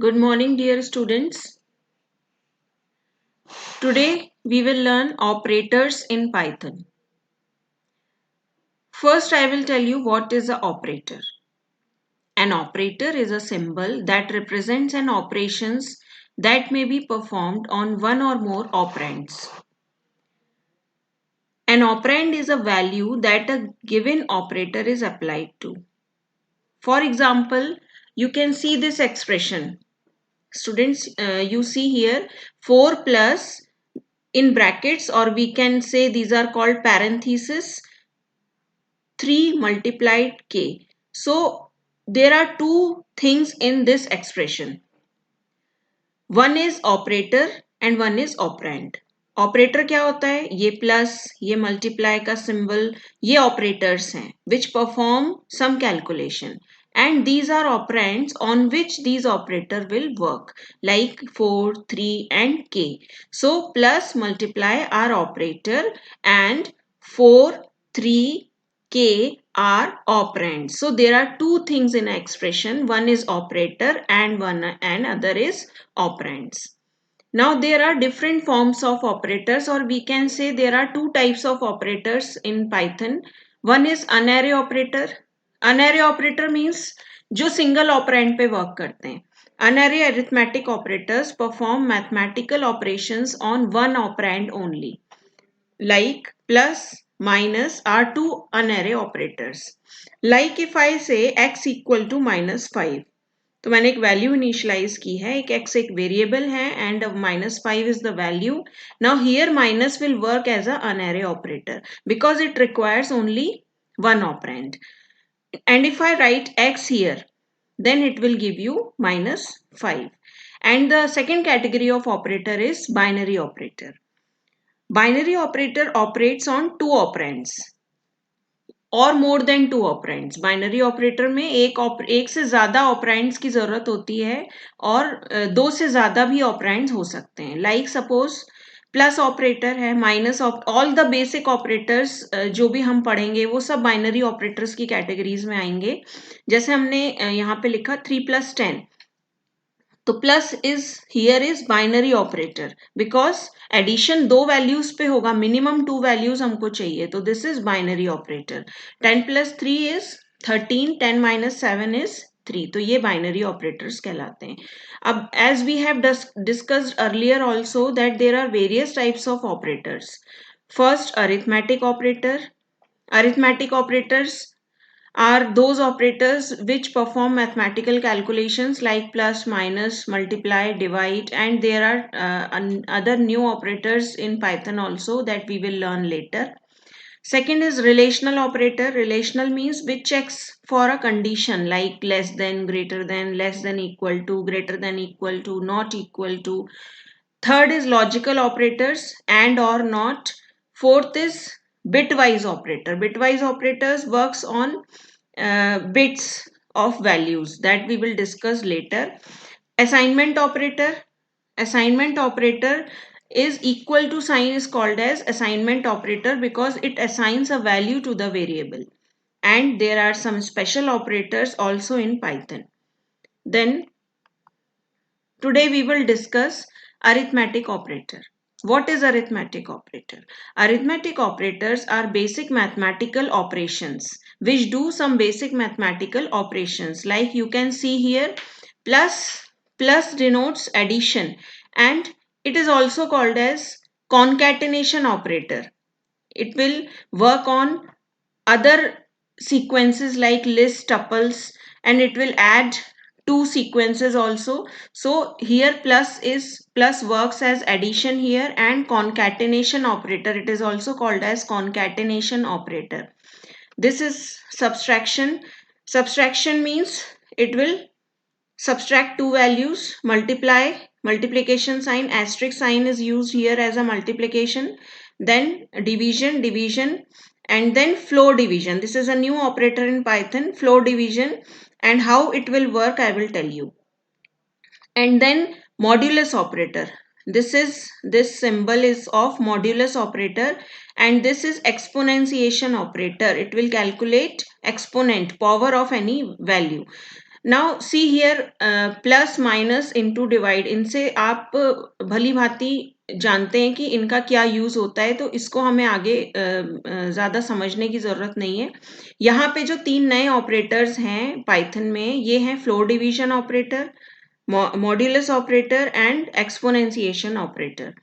Good morning, dear students. Today we will learn operators in Python. First, I will tell you what is an operator. An operator is a symbol that represents an operations that may be performed on one or more operands. An operand is a value that a given operator is applied to. For example, you can see this expression. Students, you see here 4 plus in brackets, or we can say these are called parentheses, 3 multiplied k. So there are two things in this expression. One is operator and one is operand. Operator क्या होता है? ये plus ये multiply का symbol, ये operators हैं which perform some calculation and these are operands on which these operator will work like 4, 3 and k. So plus multiply are operator and 4, 3, k are operands. So there are two things in expression. One is operator and other is operands. Now there are different forms of operators, or we can say there are two types of operators in Python. One is unary operator. Unary operator means जो single operand पे work करते हैं. Unary arithmetic operators perform mathematical operations on one operand only. Like plus, minus are two unary operators. Like if I say x equal to -5. तो मैंने एक value initialise की है, एक x एक वेरिएबल है and -5 is the value. Now here minus will work as a unary operator because it requires only one operand. And if I write x here, then it will give you -5. And the second category of operator is binary operator. Binary operator operates on two operands और more than two operands. Binary operator में एक से ज्यादा operands की जरूरत होती है और दो से ज्यादा भी ऑपरेंड्स हो सकते हैं. लाइक सपोज प्लस ऑपरेटर है, minus all the basic operators जो भी हम पढ़ेंगे वो सब बाइनरी ऑपरेटर्स की कैटेगरीज में आएंगे. जैसे हमने यहाँ पे लिखा 3 + 10. तो plus is here is binary operator because addition दो वैल्यूज पे होगा, मिनिमम टू वैल्यूज हमको चाहिए, तो this is binary operator. 10 + 3 is 13, 10 - 7 is 3. तो ये बाइनरी ऑपरेटर्स कहलाते हैं. अब as we have discussed earlier also that there are various types of operators. First arithmetic operator. Arithmetic operators are those operators which perform mathematical calculations like plus, minus, multiply, divide, and there are other new operators in Python also that we will learn later. Second is relational operator. Relational means which checks for a condition like less than, greater than, less than equal to, greater than equal to, not equal to. Third is logical operators, and or not. Fourth is bitwise operator. Bitwise operators works on bits of values that we will discuss later. Assignment operator. Assignment operator is equal to sign is called as assignment operator because it assigns a value to the variable. And there are some special operators also in Python. Then today we will discuss arithmetic operator. What is arithmetic operator? Arithmetic operators are basic mathematical operations which do some basic mathematical operations. Like you can see here, plus denotes addition and it is also called as concatenation operator. It will work on other sequences like list, tuples, and it will add two sequences also. So here plus works as addition here, and concatenation operator, it is also called as concatenation operator. This is subtraction. Subtraction means it will subtract two values. Multiplication sign, asterisk sign is used here as a multiplication. Then division, and then floor division. This is a new operator in Python, floor division, and how it will work I will tell you. And then modulus operator. This symbol is of modulus operator, and this is exponentiation operator. It will calculate exponent, power of any value. Now see here plus minus into divide, इनसे आप भली भांति जानते हैं कि इनका क्या use होता है, तो इसको हमें आगे ज्यादा समझने की जरूरत नहीं है। यहाँ पे जो तीन नए ऑपरेटर्स हैं पाइथन में, ये हैं floor division operator, modulus operator and exponentiation operator.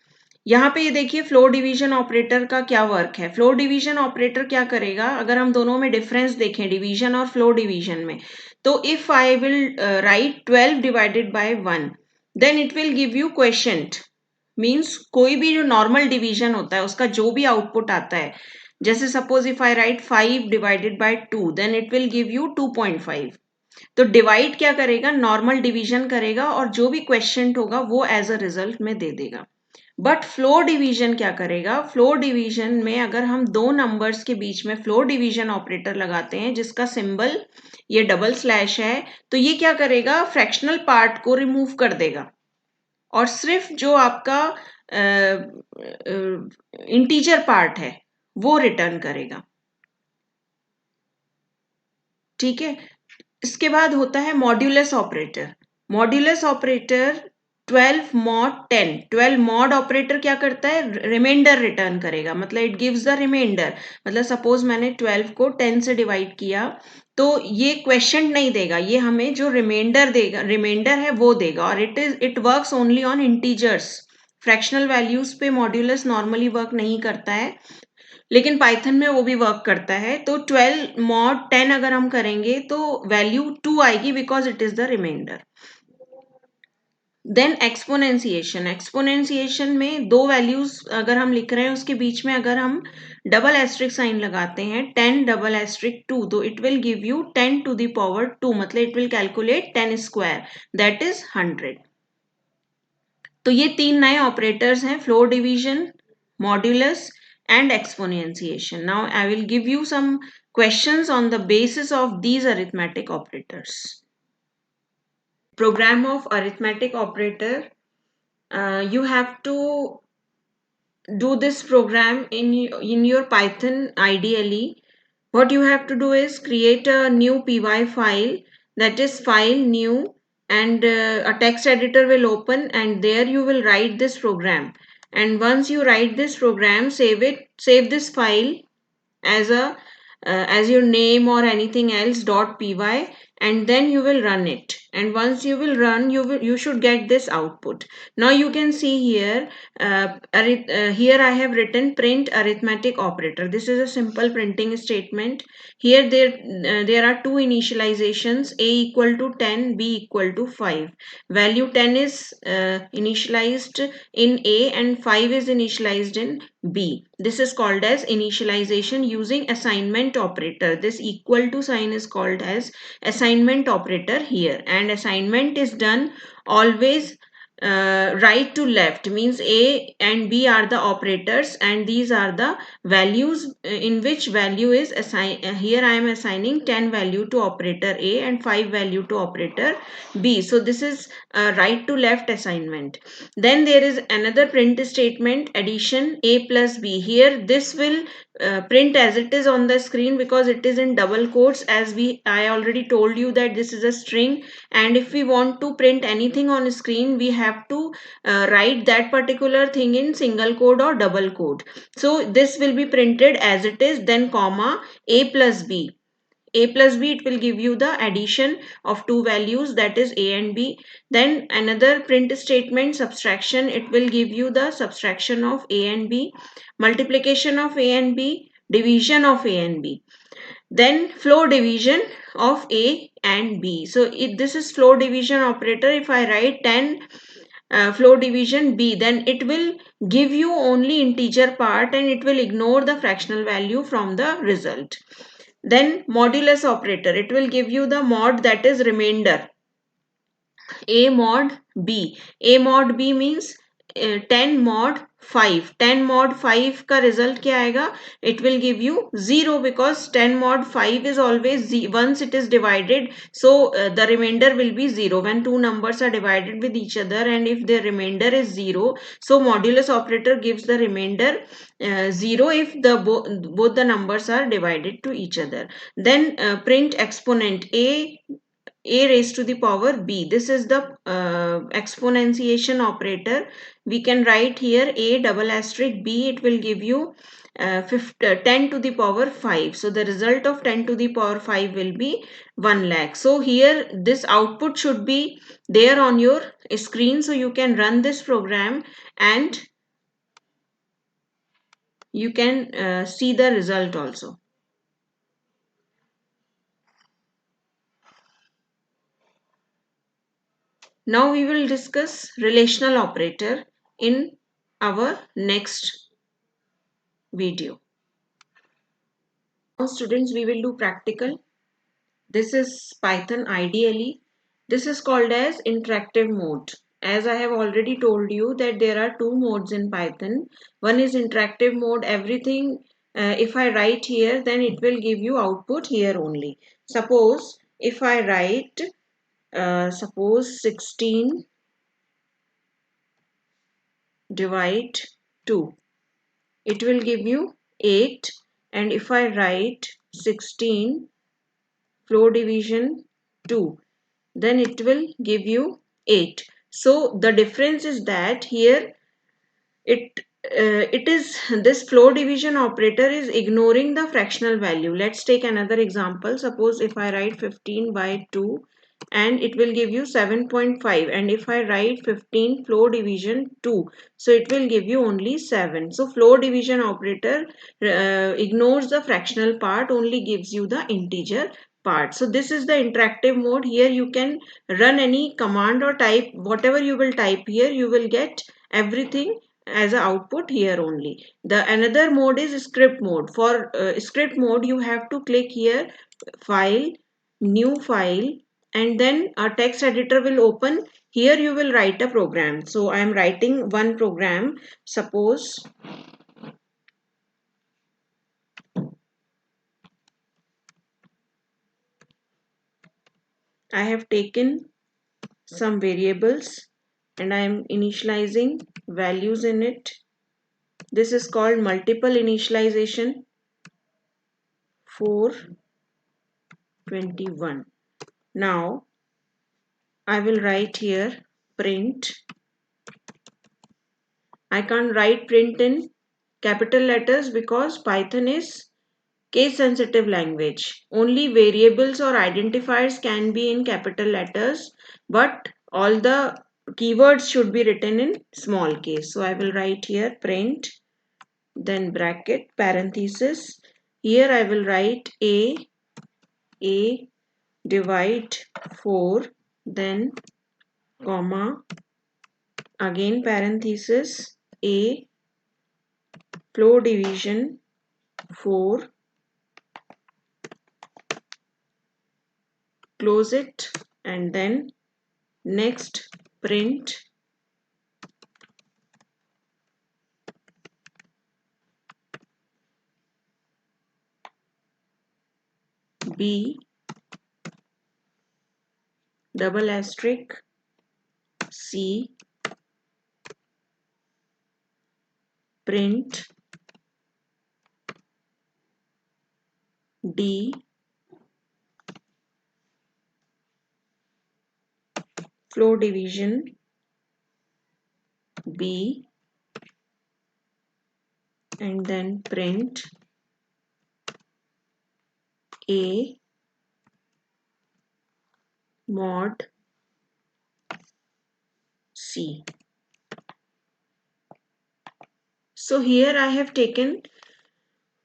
यहाँ पे ये देखिए फ्लोर डिवीजन ऑपरेटर का क्या वर्क है। फ्लोर डिवीजन ऑपरेटर क्या करेगा, अगर हम दोनों में डिफरेंस देखें डिवीजन और फ्लोर डिवीजन में, तो if I will write 12 divided by 1, then it will give you quotient, means कोई भी जो नॉर्मल डिवीजन होता है उसका जो भी आउटपुट आता है, जैसे suppose if I write 5 divided by 2, then it will give you 2.5। तो डिवाइड क्या करेगा, नॉर्मल डिवीजन करेगा और जो भी क्वेश्चन होगा वो एज अ रिजल्ट में दे देगा। बट फ्लोर डिवीजन क्या करेगा, फ्लोर डिवीजन में अगर हम दो नंबर्स के बीच में फ्लोर डिवीजन ऑपरेटर लगाते हैं जिसका सिंबल ये डबल स्लैश है, तो ये क्या करेगा, फ्रैक्शनल पार्ट को रिमूव कर देगा और सिर्फ जो आपका इंटीजर पार्ट है वो रिटर्न करेगा। ठीक है, इसके बाद होता है modulus operator. Modulus operator 12 mod 10, 12 mod operator क्या करता है, रिमाइंडर रिटर्न करेगा, मतलब इट गिव्स द रिमाइंडर। मतलब सपोज मैंने 12 को 10 से डिवाइड किया, तो ये क्वेश्चन नहीं देगा, ये हमें जो रिमाइंडर देगा, रिमाइंडर है वो देगा। और it works only on integers, fractional values पे मॉड्यूलस नॉर्मली वर्क नहीं करता है, लेकिन पाइथन में वो भी वर्क करता है। तो 12 मॉड 10 अगर हम करेंगे तो वैल्यू 2 आएगी because it is the remainder. Then exponentiation, exponentiation में दो वैल्यूज अगर हम लिख रहे हैं उसके बीच में अगर हम डबल एस्ट्रिक साइन लगाते हैं, 10 डबल एस्ट्रिक 2, तो it will give you 10 to the power 2, मतलब it will calculate 10 square, that is 100। तो ये तीन नए ऑपरेटर्स हैं, floor division, modulus and exponentiation. Now I will give you some questions on the basis of these arithmetic operators. Program of arithmetic operator. You have to do this program in your Python ideally. What you have to do is create a new py file, that is file new, and a text editor will open and there you will write this program. And once you write this program, save this file as a as your name or anything else .py, and then you will run it. And once you will run, you should get this output. Now you can see here, here I have written print arithmetic operator. This is a simple printing statement. Here there are two initializations, a equal to 10, b equal to 5. Value 10 is initialized in a and 5 is initialized in b. This is called as initialization using assignment operator. This equal to sign is called as assignment operator here, and assignment is done always right to left, means a and b are the operators and these are the values in which value is assigned. Here I am assigning 10 value to operator a and 5 value to operator b. So this is right to left assignment. Then there is another print statement, addition a plus b. Here this will print as it is on the screen because it is in double quotes, as I already told you that this is a string, and if we want to print anything on screen we have to write that particular thing in single quote or double quote. So this will be printed as it is, then comma a plus b. A plus b, it will give you the addition of two values, that is a and b. Then another print statement, subtraction, it will give you the subtraction of a and b, multiplication of a and b, division of a and b. Then floor division of a and b. So this is floor division operator. If I write 10 floor division b, then it will give you only integer part and it will ignore the fractional value from the result. Then modulus operator, it will give you the mod, that is remainder, a mod b. A mod b means 10 mod 5. 10 mod 5 का result क्या आएगा? It will give you 0 because 10 mod 5 is always once it is divided, so the remainder will be 0 when two numbers are divided with each other, and if the remainder is 0, so modulus operator gives the remainder 0 if the both the numbers are divided to each other. Then print exponent, a a raised to the power b. This is the exponentiation operator. We can write here a double asterisk b. It will give you 10 to the power 5. So the result of 10 to the power 5 will be 1 lakh. So here this output should be there on your screen. So you can run this program and you can see the result also. Now we will discuss relational operator in our next video. Now students, we will do practical. This is Python IDLE. This is called as interactive mode. As I have already told you that there are two modes in Python. One is interactive mode. Everything if I write here, then it will give you output here only. Suppose if I write suppose 16 divide 2, it will give you 8. And if I write 16 floor division 2, then it will give you 8. So the difference is that here it is this floor division operator is ignoring the fractional value. Let's take another example. Suppose if I write 15 by 2, and it will give you 7.5, and if I write 15 floor division 2, so it will give you only 7. So floor division operator ignores the fractional part, only gives you the integer part. So this is the interactive mode. Here you can run any command or type whatever you will type here, you will get everything as a output here only. The another mode is script mode. For script mode, you have to click here file, new file, and then a text editor will open. Here you will write a program. So I am writing one program. Suppose I have taken some variables and I am initializing values in it. This is called multiple initialization. 421. Now I will write here print. I can't write print in capital letters because Python is case sensitive language. Only variables or identifiers can be in capital letters, but all the keywords should be written in small case. So I will write here print, then bracket, parenthesis. Here I will write a divide 4, then comma, again parenthesis, a floor division 4, close it, and then next print b double asterisk c print d floor division b, and then print a mod c. So here I have taken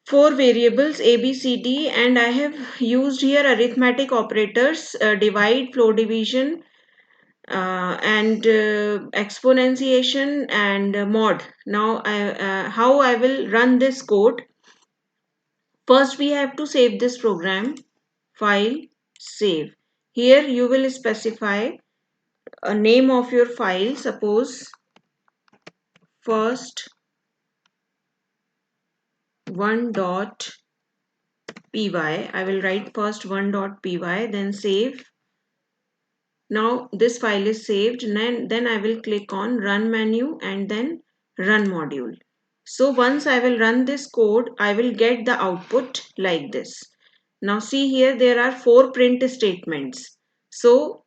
four variables a, b, c, d, and I have used here arithmetic operators, divide, floor division, and exponentiation and mod. Now how I will run this code. First we have to save this program. File, save. Here you will specify a name of your file. Suppose first one.py. I will write first one.py, then save. Now this file is saved, and then I will click on run menu and then run module. So once I will run this code, I will get the output like this. Now see here there are four print statements. So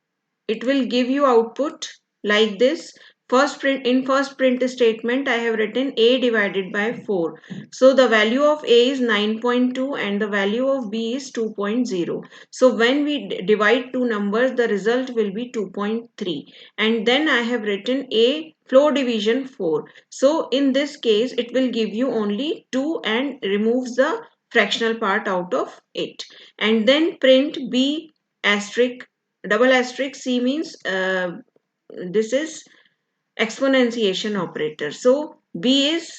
it will give you output like this. First print statement I have written a divided by 4. So the value of a is 9.2 and the value of b is 2.0. So when we divide two numbers, the result will be 2.3. And then I have written a floor division 4. So in this case it will give you only 2 and removes the fractional part out of it. And then print b asterisk double asterisk c means this is exponentiation operator. So b is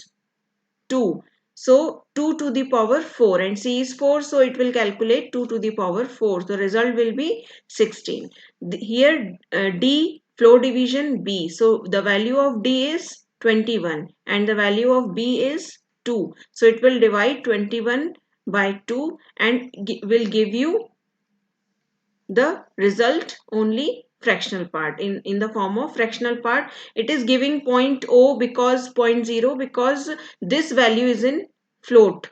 2. So 2 to the power 4 and c is 4. So it will calculate 2 to the power 4. The result will be 16. Here d floor division b. So the value of d is 21 and the value of b is 2. So it will divide 21 by 2 and will give you the result only fractional part in the form of fractional part. It is giving point o because point 0 because this value is in float.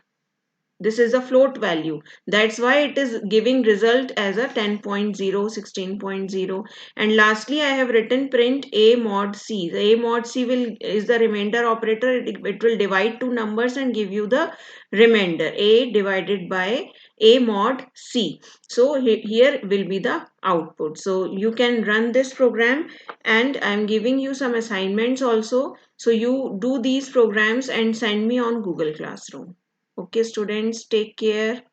This is a float value. That's why it is giving result as a 10.0, 16.0. And lastly, I have written print a mod c. The a mod c is the remainder operator. It will divide two numbers and give you the remainder. A divided by a mod c. So here will be the output. So you can run this program, and I am giving you some assignments also. So you do these programs and send me on Google Classroom. Okay, students, take care.